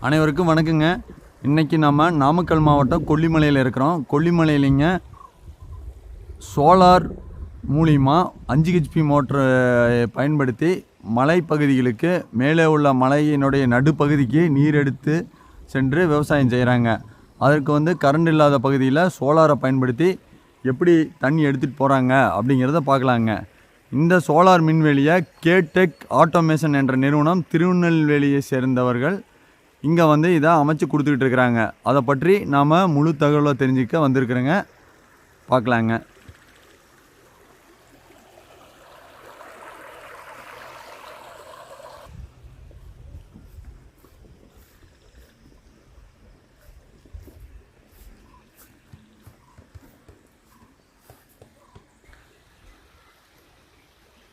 அனைவருக்கும் வணக்கங்க. இன்றைக்கி நம்ம நாமக்கல் மாவட்டம் கொல்லிமலையில் இருக்கிறோம். கொல்லிமலையிலிங்க சோலார் மூலிமா 5 ஹெச்பி மோட்ரு பயன்படுத்தி மலைப்பகுதிகளுக்கு மேலே உள்ள மலையினுடைய நடுப்பகுதிக்கு நீர் எடுத்து சென்று விவசாயம் செய்கிறாங்க. அதற்கு கரண்ட் இல்லாத பகுதியில் சோலாரை பயன்படுத்தி எப்படி தண்ணி எடுத்துகிட்டு போகிறாங்க அப்படிங்கிறத பார்க்கலாங்க. இந்த சோலார் மின்வெளியை கேடெக் ஆட்டோமேஷன் என்ற நிறுவனம் திருநெல்வேலியை சேர்ந்தவர்கள் இங்கே இதை அமைச்சு கொடுத்துக்கிட்டு இருக்கிறாங்க. அதை பற்றி நாம் முழு தகவலை தெரிஞ்சுக்க வந்திருக்கிறோங்க. பார்க்கலாங்க.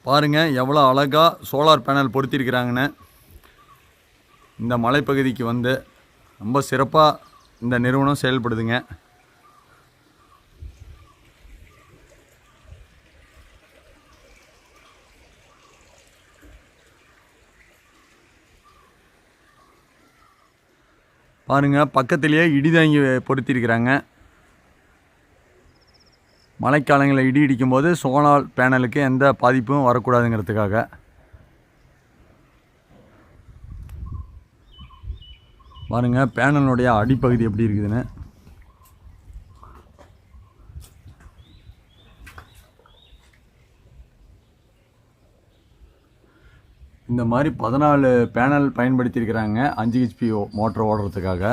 பாருங்கள் எவ்வளோ அழகாக சோலார் பேனல் பொருத்திருக்கிறாங்கன்னு. இந்த மலைப்பகுதிக்கு ரொம்ப சிறப்பாக இந்த நிறுவனம் செயல்படுதுங்க. பாருங்கள் பக்கத்திலேயே இடிதாங்கி பொருத்திருக்கிறாங்க. மழைக்காலங்களில் இடி இடிக்கும்போது சோலார் பேனலுக்கு எந்த பாதிப்பும் வரக்கூடாதுங்கிறதுக்காக. பாருங்கள் பேனலுடைய அடிப்பகுதி எப்படி இருக்குதுன்னு. இந்த மாதிரி 14 பேனல் பயன்படுத்தியிருக்கிறாங்க 5 ஹெச்பி மோட்டர் ஓடுறதுக்காக.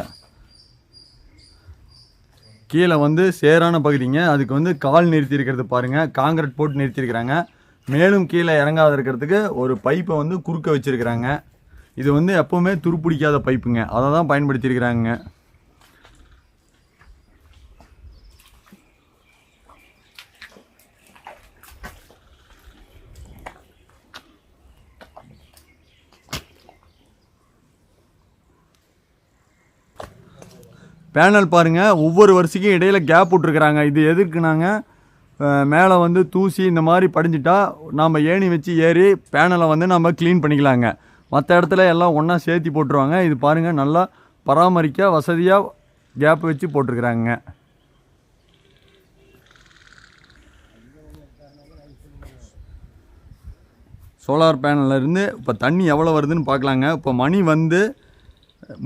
கீழே சேரான பகுதிங்க. அதுக்கு கால் நிறுத்தியிருக்கிறது பாருங்கள், காங்கிரீட் போட்டு நிறுத்தியிருக்கிறாங்க. மேலும் கீழே இறங்காத இருக்கிறதுக்கு ஒரு பைப்பை குறுக்க வச்சுருக்கிறாங்க. இது எப்போவுமே துருப்பிடிக்காத பைப்புங்க, அதை தான் பயன்படுத்தியிருக்கிறாங்க. பேனல் பாருங்கள், ஒவ்வொரு வருஷக்கும் இடையில் கேப் விட்ருக்குறாங்க. இது எதுக்குனாங்க, மேலே தூசி இந்த மாதிரி படிஞ்சிட்டா நாம் ஏணி வச்சு ஏறி பேனலை நம்ம க்ளீன் பண்ணிக்கலாங்க. மற்ற இடத்துல எல்லாம் ஒன்றா சேர்த்தி போட்டுருவாங்க. இது பாருங்கள், நல்லா பராமரிக்க வசதியாக கேப் வச்சு போட்டிருக்கிறாங்க. சோலார் பேனல்லேருந்து இப்போ தண்ணி எவ்வளோ வருதுன்னு பார்க்கலாங்க. இப்போ மணி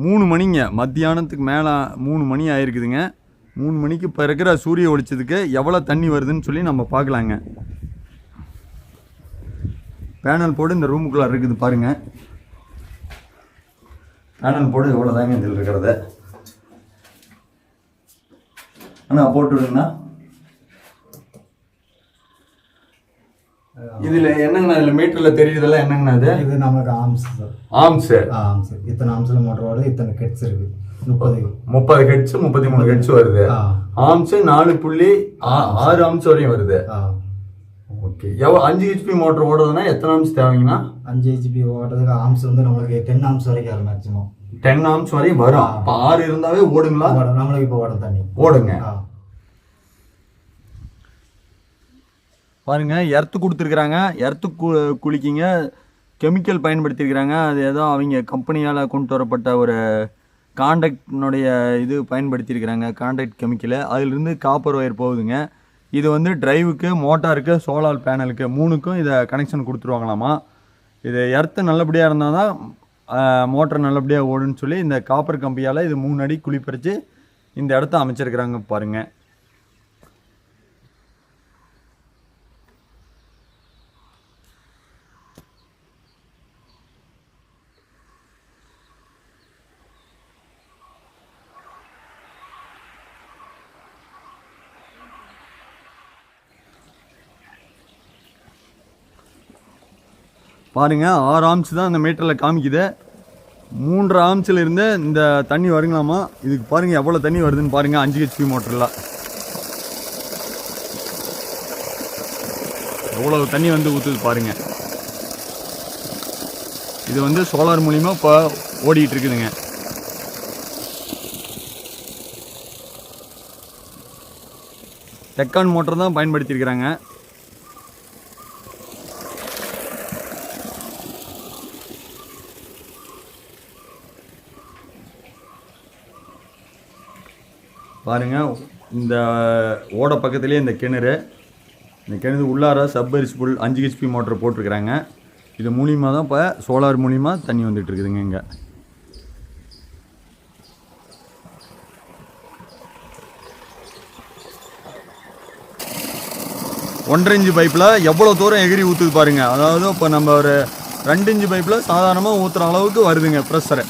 3 மணிங்க, மத்தியானத்துக்கு மேலே 3 மணி ஆகிருக்குதுங்க. 3 மணிக்கு இப்போ இருக்கிற சூரிய ஒளிச்சதுக்கு எவ்வளோ தண்ணி வருதுன்னு சொல்லி நம்ம பார்க்கலாங்க. பேனல் போர்டு இந்த ரூமுக்குள்ளே இருக்குது பாருங்கள். பேனல் போர்டு எவ்வளோ தாங்க இதில் இருக்கிறத. ஆனால் போட்டு விடுங்கண்ணா. இதில் என்னங்கண்ணா, இதில் மீட்டரில் தெரியுதெல்லாம் என்னங்கண்ணா இது? இது நமக்கு ஆம்ஸ் சார். ஆம்ஸ் இத்தனை ஆம்ஸில் மோட்டர் ஓடுது, இத்தனை கெட்ஸ் இருக்குது. 30 கெட்ஸ் 33 கெட்ஸ் வருது. ஆம்ஸ் 4.6 ஆம்ஸ் வரையும் வருது. ஓகே. 5 ஹெச்பி மோட்டர் ஓடுறதுன்னா எத்தனை ஆம்ஸ் தேவைங்கண்ணா? 5 ஹெச்பி ஓடுறதுக்கு ஆம்ஸ் நம்மளுக்கு 10 ஆம்ஸ் வரைக்கும் வரும். மேக்ஸிமம் 10 ஆம்ஸ் வரையும் வரும். இப்போ 6 இருந்தாவே ஓடுங்களா? நம்மளுக்கு இப்போ ஓடும் தண்ணி ஓடுங்க. பாருங்க, எர்த்து கொடுத்துருக்குறாங்க. எர்த்து குளிக்கிங்க கெமிக்கல் பயன்படுத்தியிருக்கிறாங்க. அது ஏதோ அவங்க கம்பெனியால் கொண்டு வரப்பட்ட ஒரு கான்டாக்டினுடைய இது பயன்படுத்தியிருக்கிறாங்க, கான்டாக்ட் கெமிக்கலு. அதிலிருந்து காப்பர் ஒயர் போகுதுங்க. இது டிரைவுக்கு, மோட்டாருக்கு, சோலார் பேனலுக்கு 3க்கும் இதை கனெக்ஷன் கொடுத்துருவாங்களாமா. இது எர்த்து நல்லபடியாக இருந்தால் தான் மோட்டர் நல்லபடியாக ஓடுன்னு சொல்லி இந்த காப்பர் கம்பியால் இது 3 அடி குழி பறித்து இந்த இடத்த அமைச்சிருக்கிறாங்க பாருங்கள். பாருங்கள், 6 ஆம்ஸ் தான் இந்த மீட்டரில் காமிக்குது. 3 ஆம்ஸில் இருந்து இந்த தண்ணி வருங்களாமா. இதுக்கு பாருங்கள் எவ்வளோ தண்ணி வருதுன்னு பாருங்கள். 5 ஹெச்பி மோட்டரில் எவ்வளோ தண்ணி ஊற்றுது பாருங்கள். இது சோலார் மூலிமா இப்போ ஓடிக்கிட்டு இருக்குதுங்க. டெக்கான் மோட்டர் தான் பயன்படுத்தியிருக்கிறாங்க. பாருங்கள், இந்த ஓட பக்கத்துலேயே இந்த கிணறு, இந்த கிணறு உள்ளார சப்மர்சிபிள் 5 HP மோட்டர் போட்டிருக்கிறாங்க. இது மூலிமா தான் இப்போ சோலார் மூலிமா தண்ணி வந்துட்டு இருக்குதுங்க. இங்கே 1.5 இன்ச் பைப்பில் எவ்வளோ தூரம் எகிரி ஊற்றுது பாருங்கள். அதாவது இப்போ நம்ம ஒரு 2 இன்ச் பைப்பில் சாதாரணமாக ஊற்றுற அளவுக்கு வருதுங்க ப்ரெஷரு.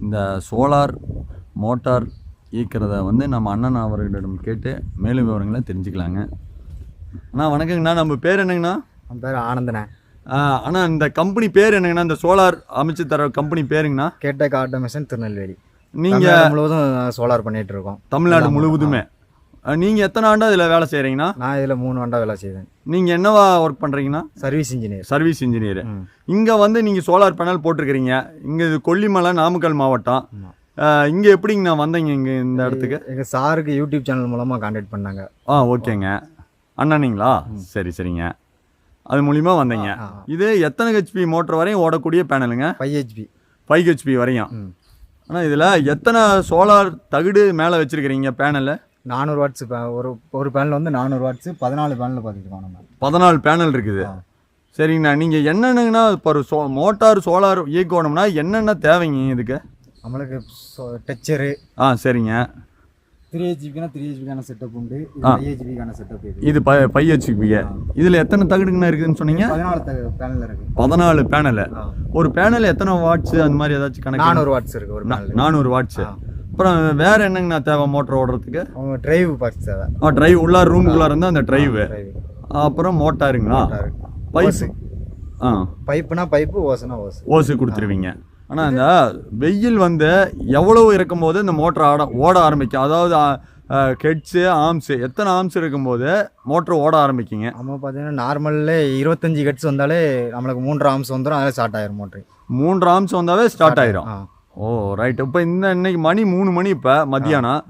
இந்த சோலார் மோட்டார் இயக்கிறத வந்து நம்ம அண்ணன் அவர்களிடம் கேட்டு மேலும் விவரங்களை தெரிஞ்சுக்கலாங்க. அண்ணா வணக்கங்கண்ணா, நம்ம பேர் என்னங்கண்ணா? என் பேர் ஆனந்தண்ணே. அண்ணா இந்த கம்பெனி பேர் என்னங்கண்ணா? இந்த சோலார் அமைச்சு தர கம்பெனி பேருங்கண்ணா? கேட்டக் ஆட்டோமேஷன் திருநெல்வேலி. நீங்கள் முழுவதும் சோலார் பண்ணிகிட்டு இருக்கோம், தமிழ்நாடு முழுவதுமே. நீங்கள் எத்தனை ஆண்டா இதில் வேலை செய்கிறீங்கண்ணா? நான் இதில் 3 ஆண்டா வேலை செய்வேன். நீங்கள் என்னவா ஒர்க் பண்ணுறீங்கண்ணா? Service engineer. Service engineer. இங்கே வந்து நீங்கள் சோலார் பேனல் போட்டிருக்கிறீங்க. இங்கே இது கொல்லிமலை, நாமக்கல் மாவட்டம். இங்கே எப்படிங்கண்ணா வந்தீங்க இங்கே இந்த இடத்துக்கு? எங்கள் சாருக்கு யூடியூப் சேனல் மூலமாக கான்டாக்ட் பண்ணாங்க. ஓகேங்க. அண்ணனிங்களா? சரி சரிங்க. அது மூலிமா வந்தீங்க. இது எத்தனை ஹெச்பி மோட்டர் வரையும் ஓடக்கூடிய பேனலுங்க? 5 ஹெச்பி வரையும். ஆனால் இதில் எத்தனை சோலார் தகுடு மேலே வச்சுருக்கிறீங்க பேனலில்? 400 வாட்ஸ். ஒரு பேனல் வந்து 400 வாட்ஸ். 14 பேனல் பார்த்துருக்கோம் நம்ம. 14 பேனல் இருக்குது. சரிங்கண்ணா. நீங்கள் என்னென்னங்கண்ணா இப்போ ஒரு மோட்டார் சோலார் இயக்கணும்னா என்னென்ன தேவைங்க இதுக்கு? நம்மளுக்கு டச்சரு. சரிங்க. 3HPக்கான செட்டப் உண்டு. 5HPக்கான செட்டப் இது 5 HP. இதில் எத்தனை தகுடுங்கண்ணா இருக்குதுன்னு சொன்னீங்க? 14 பேனல் இருக்குது. 14 பேனல். ஒரு பேனல் எத்தனை வாட்ஸ் அந்த மாதிரி ஏதாச்சும் கணக்கு? 400 வாட்ஸ் இருக்குது ஒரு பேனல். 400 வாட்ஸ். அப்புறம் வேறு என்னங்கண்ணா தேவை மோட்டர் ஓடுறதுக்கு? டிரைவ் பாக்ஸ் தேவை. டிரைவ் உள்ளார ரூமுக்குள்ளார இருந்தால் அந்த டிரைவு. அப்புறம் மோட்டாருங்களா? பைப்பு. பைப்புனா பைப்பு, ஓசுனா ஓசு கொடுத்துருவீங்க. ஆனால் இந்த வெயில் வந்து எவ்வளவு இருக்கும்போது இந்த மோட்டர் ஓட ஆரம்பிக்கும்? அதாவது ஹெட்ஸு, ஆர்ம்ஸு எத்தனை ஆர்ம்ஸ் இருக்கும்போது மோட்டர் ஓட ஆரம்பிக்குங்க? நம்ம பார்த்தீங்கன்னா நார்மல்லே 25 ஹெட்ஸ் வந்தாலே நம்மளுக்கு 3 ஆர்ம்ஸ் வந்துடும். அதில் ஸ்டார்ட் ஆயிரும் மோட்ரு. 3 ஆர்ம்ஸ் வந்தாவே ஸ்டார்ட் ஆயிரும். ரைட். இப்போ இன்னைக்கு மணி 3 மணி இப்போ மத்தியானம்.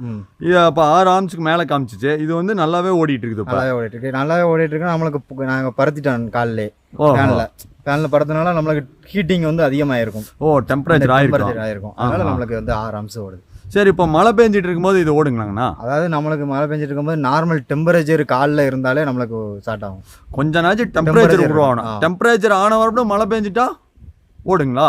இது அப்போ 6 ஆர்ம்ஸுக்கு மேலே காமிச்சிச்சு. இது வந்து நல்லாவே ஓடிட்டு இருக்குது. இப்போ நல்லாவே ஓடிட்டு இருக்கு. நம்மளுக்கு நாங்கள் பறத்திட்டோம் காலையிலே பேனலில் பறத்தனால நம்மளுக்கு ஹீட்டிங் வந்து அதிகமாயிருக்கும். டெம்பரேச்சர் ஆயிருக்கும். அதனால நம்மளுக்கு வந்து 6 ஆர்ம்ஸ் ஓடுது. சரி, இப்போ மழை பெஞ்சிட்டு இருக்கும்போது இது ஓடுங்களாங்கண்ணா? அதாவது நம்மளுக்கு மழை பெஞ்சிட்டு இருக்கும்போது நார்மல் டெம்பரேச்சர் காலில் இருந்தாலே நம்மளுக்கு ஸ்டார்ட் ஆகும். கொஞ்ச நாச்சும் டெம்பரேச்சர் உருவாகணும். டெம்பரேச்சர் ஆன வரப்போ மழை பெஞ்சிட்டா ஓடுங்களா?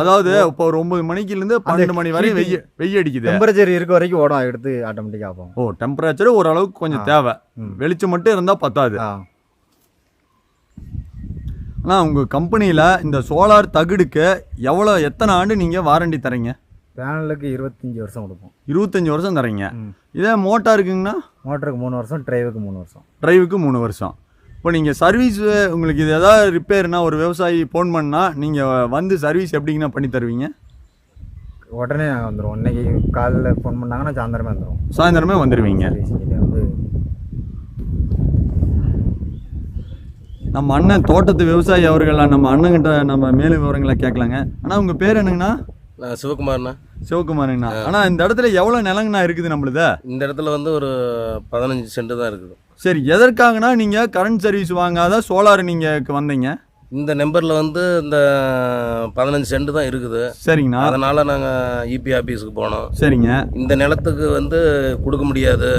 அதாவது இப்போ ஒரு 9 மணிக்குலேருந்து 12 மணி வரை வெய்ய அடிக்குது. டெம்பரேச்சர் இருக்க வரைக்கும் ஓடும், எடுத்து ஆட்டோமேட்டிக்காக ஆகும். டெம்பரேச்சர் ஓரளவுக்கு கொஞ்சம் தேவை. வெளிச்சம் மட்டும் இருந்தால் பத்தாது. ஆனால் உங்கள் கம்பெனியில் இந்த சோலார் தகுடுக்கு எத்தனை ஆண்டு நீங்கள் வாரண்டி தரீங்க? பேனலுக்கு 25 வருஷம் கொடுப்போம். 25 வருஷம் தரீங்க. இதே மோட்டாருக்குங்கண்ணா? மோட்டருக்கு 3 வருஷம், டிரைவுக்கு 3 வருஷம். டிரைவுக்கு 3 வருஷம். இப்போ நீங்கள் சர்வீஸ் உங்களுக்கு இது எதாவது ரிப்பேர்னா ஒரு விவசாயி ஃபோன் பண்ணால் நீங்கள் வந்து சர்வீஸ் எப்படிங்கண்ணா பண்ணி தருவீங்க? உடனே நாங்கள் வந்துடுவோம். இன்றைக்கி காலையில் ஃபோன் பண்ணாங்கன்னா சாயந்தரமே வந்துடுவோம். சாயந்தரமே வந்துடுவீங்க. வந்து நம்ம அண்ணன் தோட்டத்து விவசாயி அவர்களாக நம்ம அண்ணன்கிட்ட நம்ம மேலும் விவரங்களை கேட்கலாங்க. ஆனால் உங்கள் பேர் என்னங்கண்ணா? சிவகுமார்ண்ணா. சிவகுமாருங்கண்ணா. ஆனால் இந்த இடத்துல எவ்வளோ நிலங்கண்ணா இருக்குது நம்மளுது? இந்த இடத்துல வந்து ஒரு 15 சென்ட் தான் இருக்குது. சரி, எதற்காகனா நீங்கள் கரண்ட் சர்வீஸ் வாங்காத சோலார் நீங்கள் வந்தீங்க? இந்த நம்பரில் வந்து இந்த 15 சென்ட் தான் இருக்குது. சரிங்கண்ணா. அதனால் நாங்கள் இபி ஆஃபீஸுக்கு போனோம். சரிங்க. இந்த நிலத்துக்கு வந்து கொடுக்க முடியாது,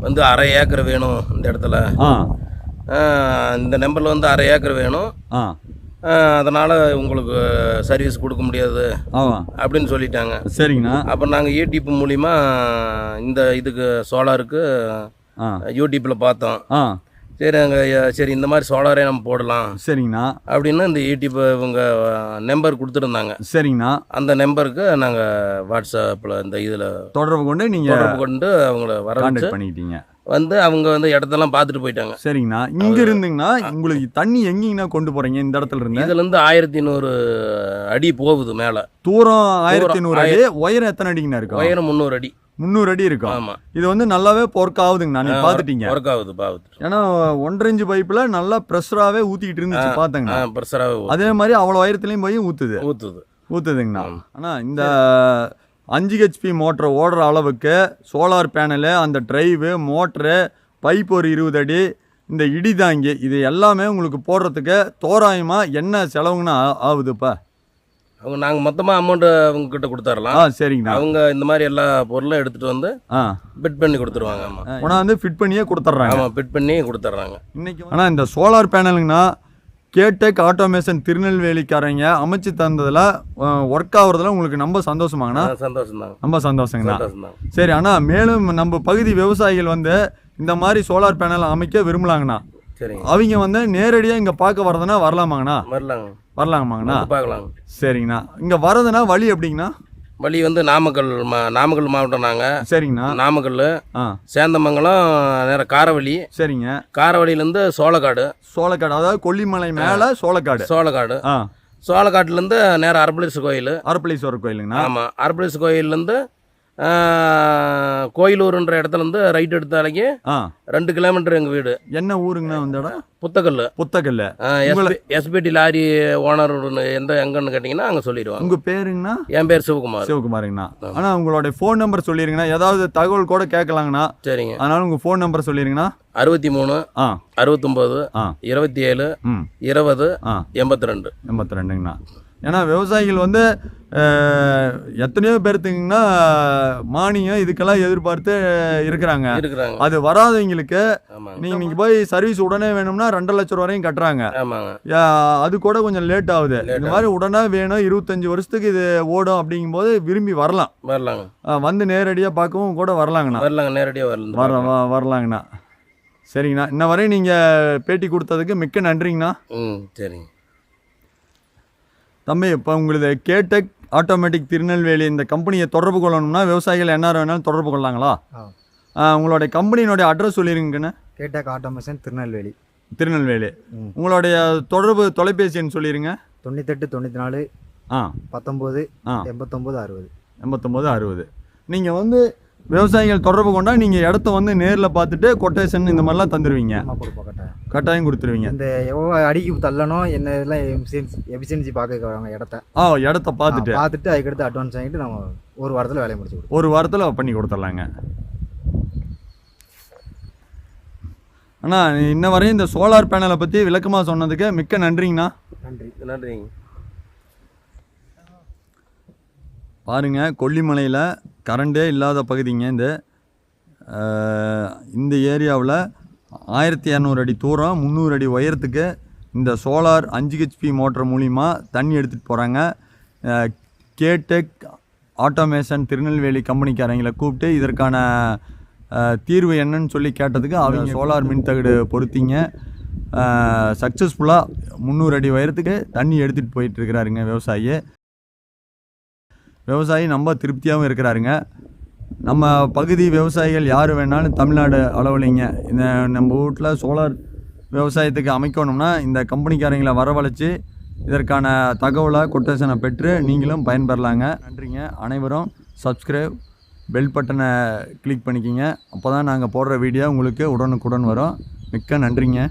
வந்து அரை ஏக்கர் வேணும் இந்த இடத்துல. இந்த நம்பரில் வந்து அரை ஏக்கர் வேணும், அதனால் உங்களுக்கு சர்வீஸ் கொடுக்க முடியாது அப்படின்னு சொல்லிட்டாங்க. சரிங்கண்ணா. அப்போ நாங்கள் யூடியூப் மூலிமா இந்த இதுக்கு சோலாருக்கு யூடியூப்பில் பார்த்தோம். சரி இந்த மாதிரி சோலாரே நம்ம போடலாம். சரிங்கண்ணா. அப்படின்னு இந்த யூடியூப் இவங்க நம்பர் கொடுத்துருந்தாங்க. சரிங்கண்ணா. அந்த நம்பருக்கு நாங்கள் வாட்ஸ்அப்பில் இந்த இதில் தொடர்பு கொண்டு அவங்கள வர பண்ணிட்டீங்க. வந்து அவங்க வந்து இடத்தெல்லாம் பார்த்துட்டு போயிட்டாங்க. சரிங்கண்ணா. இங்க இருந்துங்கண்ணா உங்களுக்கு தண்ணி எங்கேங்கண்ணா கொண்டு போறீங்க? இந்த இடத்துல இருந்து இதுல இருந்து 1100 அடி போகுது மேல. தூரம் 1100 அடி. உயரம் எத்தனை அடிங்கண்ணா இருக்கும்? உயரம் 300 அடி. 300 அடி இருக்கும். ஆமா. இது வந்து நல்லாவே ஒர்க் ஆகுதுங்கண்ணா. நீங்க பாத்துட்டீங்க? ஒர்க் ஆகுது. ஏன்னா 1.5 இன்ச் பைப்ல நல்லா ப்ரெஷராகவே ஊத்திக்கிட்டு இருந்துச்சு பாத்தங்கண்ணா. ப்ரெஷராகவே அதே மாதிரி அவ்வளோ உயரத்துலையும் போய் ஊத்துதுங்கண்ணா. ஊத்துதுங்கண்ணா. ஆனால் இந்த 5 ஹெச்பி மோட்டர் ஓடுற அளவுக்கு சோலார் பேனலு, அந்த டிரைவு, மோட்ரு, பைப் ஒரு 20 அடி, இந்த இடிதாங்கி, இது எல்லாமே உங்களுக்கு போடுறதுக்கு தோராயமாக என்ன செலவுங்கன்னு ஆகுதுப்பா? அவங்க நாங்கள் மொத்தமாக அமௌண்ட்டு அவங்கக்கிட்ட கொடுத்துடலாம். சரிங்கண்ணா. அவங்க இந்த மாதிரி எல்லா பொருளும் எடுத்துகிட்டு வந்து ஃபிட் பண்ணி கொடுத்துருவாங்க. ஆமாம், ஆனால் வந்து ஃபிட் பண்ணியே கொடுத்துட்றாங்க. ஆமாம், ஃபிட் பண்ணி கொடுத்துட்றாங்க. இன்றைக்கி ஆனால் இந்த சோலார் பேனலுங்கண்ணா கேடெக் ஆட்டோமேஷன் திருநெல்வேலிக்காரங்க அமைச்சு தந்ததில் ஒர்க் ஆகுறதுல உங்களுக்கு ரொம்ப சந்தோஷமாங்கண்ணா? சந்தோஷம்தாங்க, ரொம்ப சந்தோஷங்கண்ணா. சரி அண்ணா, மேலும் நம்ம பகுதி விவசாயிகள் வந்து இந்த மாதிரி சோலார் பேனல் அமைக்க விரும்பலாங்கண்ணா. சரிங்க. அவங்க வந்து நேரடியாக இங்கே பார்க்க வரதுன்னா வரலாமாங்கண்ணா? வரலாமாங்கண்ணா? பார்க்கலாங்க. சரிங்கண்ணா. இங்கே வரதுன்னா வழி எப்படிங்கண்ணா? வழி வந்து நாமக்கல் மாவட்டம். நாங்கள் சரிங்கண்ணா. நாமக்கல், சேந்தமங்கலம், நேர காரவழி. சரிங்க. காரவழியிலேருந்து சோளக்காடு, அதாவது கொல்லிமலை மேலே சோளக்காடு. சோளக்காட்டுலேருந்து நேரம் அரப்பளீஸ்வரர் கோயில். அரப்பளீஸ்வரர் கோயிலுங்கண்ணா? ஆமாம், அரப்பளீஸ்வரர் கோயிலேருந்து கோயிலூர்ன்ற இடத்துலேருந்து ரைட் எடுத்தாலேக்கு 2 கிலோமீட்டர் எங்கள் வீடு. என்ன ஊருங்கண்ணா அந்த இடம்? புத்தக்கல். எஸ்பிடி லாரி ஓனர் எங்கன்னு கேட்டிங்கன்னா அங்கே சொல்லிடுவாங்க. உங்கள் பேருங்கண்ணா? என் பேர் சிவகுமார். சிவகுமாருங்கண்ணா. ஆனால் உங்களுடைய ஃபோன் நம்பர் சொல்லிடுங்கண்ணா, ஏதாவது தகவல் கூட கேட்கலாங்கண்ணா. சரிங்க. அதனால உங்கள் ஃபோன் நம்பர் சொல்லிடுங்கண்ணா. 63 69 27 20 82. ஏன்னா விவசாயிகள் வந்து எத்தனையோ பேர்த்துங்கன்னா மானியம் இதுக்கெல்லாம் எதிர்பார்த்து இருக்கிறாங்க. அது வராதவங்களுக்கு நீங்கள் போய் சர்வீஸ் உடனே வேணும்னா 2 லட்சம் ரூபா வரையும் கட்டுறாங்க. அது கூட கொஞ்சம் லேட் ஆகுது. இந்த மாதிரி உடனே வேணும், 25 வருஷத்துக்கு இது ஓடும் அப்படிங்கும்போது விரும்பி வரலாம். வந்து நேரடியாக பார்க்கவும் கூட வரலாங்கண்ணா. வரலாங்கண்ணா. சரிங்கண்ணா. இன்ன வரையும் நீங்கள் பேட்டி கொடுத்ததுக்கு மிக்க நன்றிங்கண்ணா. சரிங்க தம்பி. இப்போ உங்களது கேடெக் ஆட்டோமேட்டிக் திருநெல்வேலி இந்த கம்பெனியை தொடர்பு கொள்ளணும்னா விவசாயிகள் என்ன வேணாலும் தொடர்பு கொள்ளலாங்களா? உங்களுடைய கம்பெனியினுடைய அட்ரஸ் சொல்லிடுங்கண்ணே. கேடெக் ஆட்டோமேஷன் திருநெல்வேலி. உங்களுடைய தொடர்பு தொலைபேசி எண் சொல்லிடுங்க. 98 94 19 89 60. நீங்கள் வந்து விவசாயிகள் தொடர்பு கொண்டா நீங்கள் இடத்த வந்து நேரில் பார்த்துட்டு கொட்டேஷன் இந்த மாதிரிலாம் தந்துடுவீங்க? கட்டாயம் கொடுத்துருவீங்க. இந்த எவ்வளோ அடிக்கு தள்ளணும் என்ன இதெல்லாம் எஃபிஷியன்சி பார்க்க வராங்க இடத்த பார்த்துட்டு அதுக்கடுத்து அட்வான்ஸ் வாங்கிட்டு நம்ம 1 வாரத்தில் வேலையை முடிச்சு கொடுப்போம். 1 வாரத்தில் பண்ணி கொடுத்துட்லாங்க. அண்ணா, இன்ன வரையும் இந்த சோலார் பேனலை பற்றி விளக்கமாக சொன்னதுக்கு மிக்க நன்றிங்கண்ணா. நன்றிங்க. பாருங்கள், கொல்லிமலையில் கரண்டே இல்லாத பகுதிங்க இந்த ஏரியாவில் 1200 அடி தூரம் 300 அடி உயரத்துக்கு இந்த சோலார் 5 ஹெச்பி மோட்டர் மூலிமா தண்ணி எடுத்துகிட்டு போகிறாங்க. கேடெக் ஆட்டோமேஷன் திருநெல்வேலி கம்பெனிக்காரங்களை கூப்பிட்டு இதற்கான தீர்வு என்னன்னு சொல்லி கேட்டதுக்கு அவங்க சோலார் மின்தகடு பொருத்திங்க சக்ஸஸ்ஃபுல்லாக 300 அடி உயரத்துக்கு தண்ணி எடுத்துகிட்டு போயிட்டுருக்கிறாருங்க விவசாயி ரொம்ப திருப்தியாகவும் இருக்கிறாருங்க. நம்ம பகுதி விவசாயிகள் யார் வேணாலும் தமிழ்நாடு அளவுலைங்க இந்த நம்ம வீட்டில் சோலார் விவசாயத்துக்கு அமைக்கணும்னா இந்த கம்பெனிக்காரங்களை வரவழைச்சி இதற்கான தகவலை கொட்டேஷனை பெற்று நீங்களும் பயன்பெறலாங்க. நன்றிங்க. அனைவரும் சப்ஸ்கிரைப் பெல் பட்டனை கிளிக் பண்ணிக்கிங்க. அப்போ தான் நாங்கள் போடுற வீடியோ உங்களுக்கு உடனுக்குடன் வரும். மிக்க நன்றிங்க.